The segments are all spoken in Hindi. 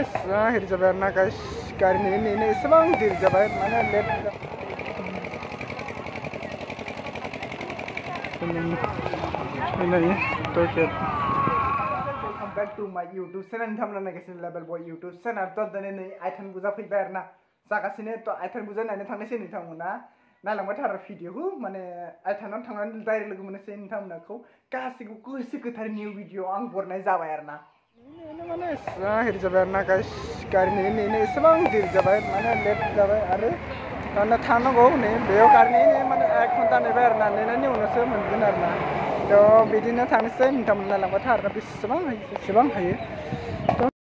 हिर जाबाय आरो ना गाइस गारि नेनो एसेबां दिर जाबाय माने late Welcome back to my YouTube channel. नोंथांमोना नायगासिनो लेभेल बय YouTube channel थ' दिनै नै आइथेन बुजा फैबाय आरो ना जागासिनो थ' आइथेन बुजा नायनो थांनोसै नोंथांमोना नायलांबाय थार भिडिअखौ माने आइथेनाव थांनानै डाइरेक्ट लोगो मोननोसै नोंथांमोनखौ गासिबो गोसो गोथार निउ भिडिअ आं बरनाय जाबाय आरो ना माने हिर जाबाय आरो ना गाइस गारि नेनो एसेबां दिर जाबाय माने लेट जाबाय आरो दाना थांनांगौ नै बेयाव गारि नेनो माने 1 घन्टा नेबाय आरो ना नेनायनि उनावसो मोनगोन आरो ना थ' बिदिनो थांनोसै नोंथांमोना नायलांबाय थार बेसेबां हायो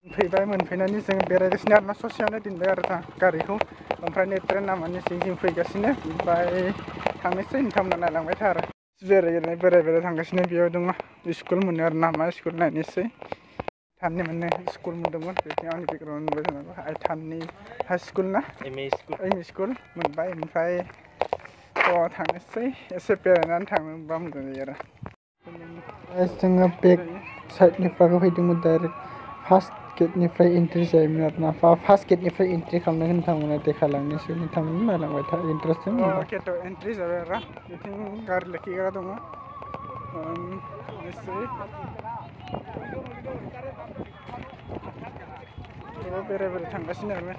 फैबाय मोनफैनानै जों बेरायगासिनो आरो ना ससेयावनो दोनबाय आरो गारिखौ ओमफ्राय नै ट्रेन लामानि सिंथिं फैगासिनो ओमफ्राय थांनोसै नोंथांमोना नायलांबाय थार बेराय थांगासिनो बेयाव दङ स्कुल मोनो आरो ना मा स्कुल नायनोसै थाननि मोननै स्कुल मोनदोंमोन बेखौ आंनि बेकग्राउन्ड नुबाय जानांगौ आइथाननि हाई स्कुल ना एम इ स्कुल मोनबाय ओमफ्राय थ' थांनोसै एसे बेरायनानै थांनोबा मोजां जायो आरो जोङो बेक साइडनिफ्राय फैदोंमोन डाइरेक्ट फार्स्ट गेटनिफ्राय एन्ट्रि जायोमोन आरो ना फार्स्ट गेटनिफ्राय एन्ट्रि खालामनायखौ नोंथांमोना देखायलांनोसै नोंथांमोना नायलांबाय था इन्ट्रेस्टिं गेटआव एन्ट्रि जाबाय आरो बिथिं गारि लाखिग्रा दङ बेराय थांगासिनो आरो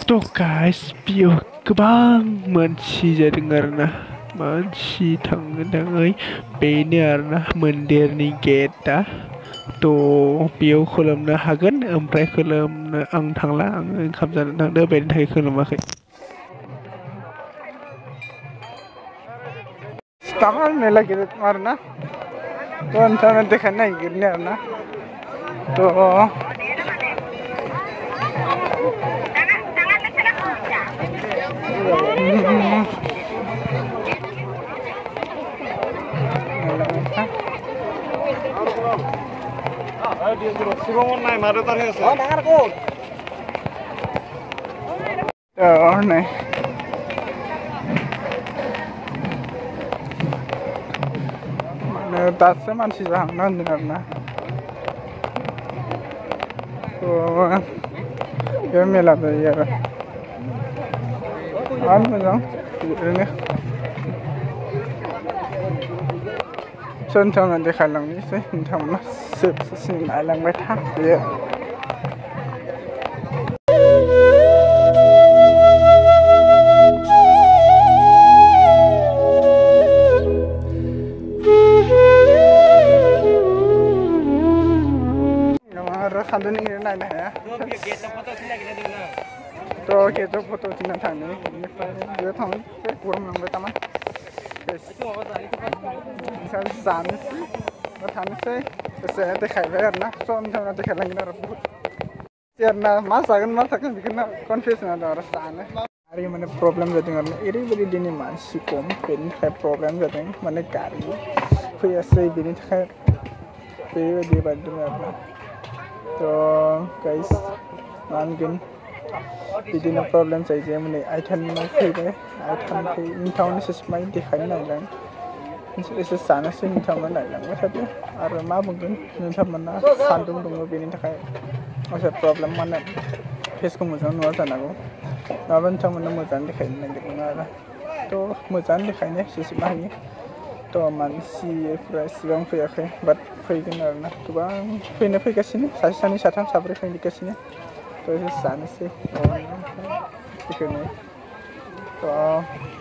तो गाइस बेयाव गोबां मानसि जादों आरोना मानसि थाङै बेनो आरोना मन्दिरनि गेटआ थ' बेयाव खुलुमनो हागोन ओमफ्राय खुलुमनो आं थांला आं ओंखाम जानो थांदों बेनि थाखाय खुलुमाखै Tamal मेला गिदिर आरो ना थ' नोंथांनो देखायनो नागिरनो आरो ना थ' दासो मानसि जाहांना होनदों आरो ना बे मेला जायो आरो मोजां ओरैनो नोंथांमोना देखायलांनोसै नोंथांमोना जोबजासिम नायलांबाय था बेयो खान्दों नायनो हाया थ' गेटआव फट' उथिना थाङो बेनिफ्राय बेयाव थाङो गरम लांबाय थामा जानोसै थानोसै एसे देखायबाय आरो ना स' नोंथांमोना देखायलांगोन आरो बुहुद आरोना मा जागोन मा थागोन बेखौनो कनफिउजन दं आरो जानो आरो माने प्रब्लेम जादों आरो ओरैबायदि दिनै मानसि खम बेनि थाखाय प्रब्लेम जादों माने गारि फैयासै बेनि थाखाय बेबायदि बायदों आरो ना थ' गाइस मा होनगोन बिदिनो प्रब्लेम जायो जे माने आइथेनाव फैबाय आइथेनखौ नोंथांमोना एसेबां देखायनो नायलां एसे जानोसै नोंथांमोना नायलांबाय थादो आरो मा बुंगोन नोंथांमोना सान्दुं दङ बेनि थाखाय एसे प्रब्लेम माने फेसखौ मोजां नुवा जानांगौ नङाबा नोंथांमोना मोजां देखायनो नागिरदों आरो थ' मोजां देखायनो जेसेबां हायो थ' मानसिफ्रा एसेबां फैयाखै बाट फैगोन आरो ना गोबां फैगासिनो सासे सानै साथाम साब्रै फैगासिनो थ' एसे जानोसै बेखौनो थ'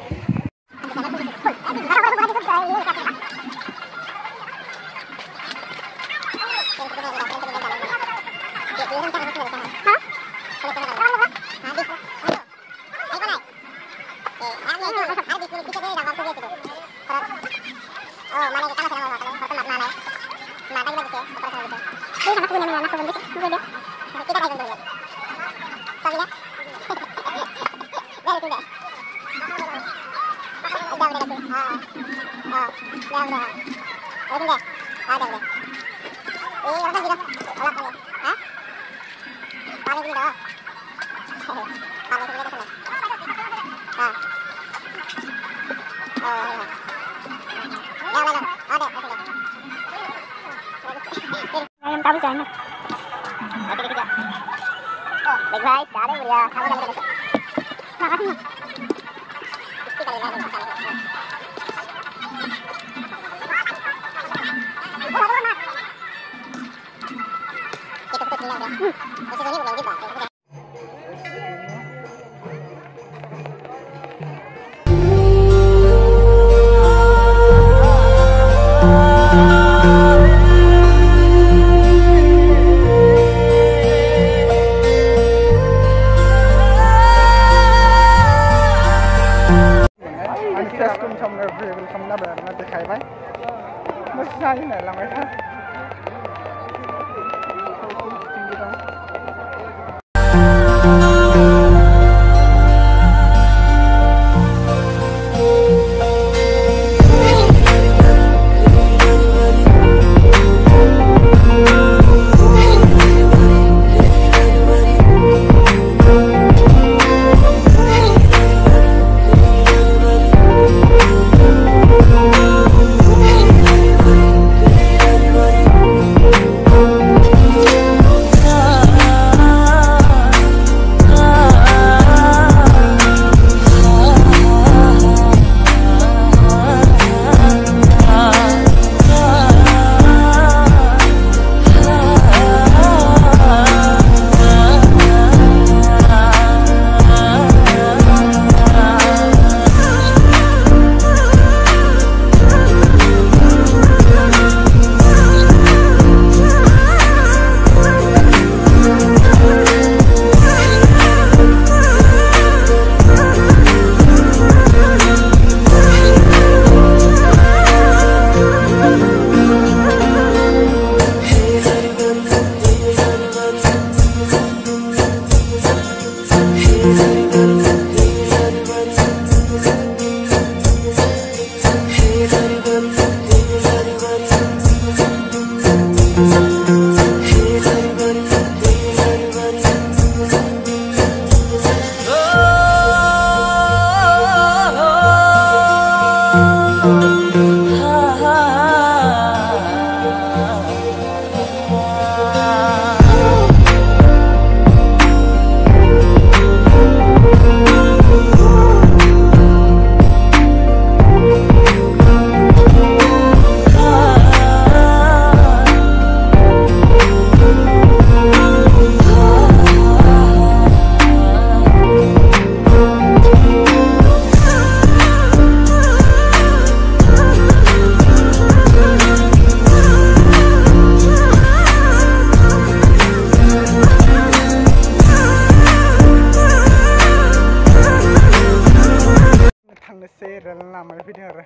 लामायाव फैदों आरो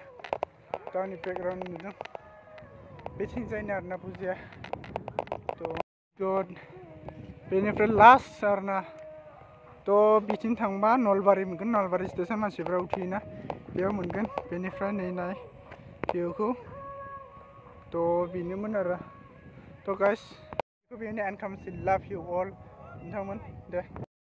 गावनि बेकग्राउन्ड नुदों बेथिंजायनो आरोना फुजिया थ' बेनिफ्राय लास्ट आरोना थ' बिथिं थांबा नलबारि मोनगोन नलबारि स्टेसन मानसिफ्रा उथियोना बेयाव मोनगोन बेनिफ्राय नै नाय भिउखौ थ' बेनोमोन आरो थ' गाइस बेखौ बेनो एन्ड खालामसै लाभ इउ अल नोंथांमोन दे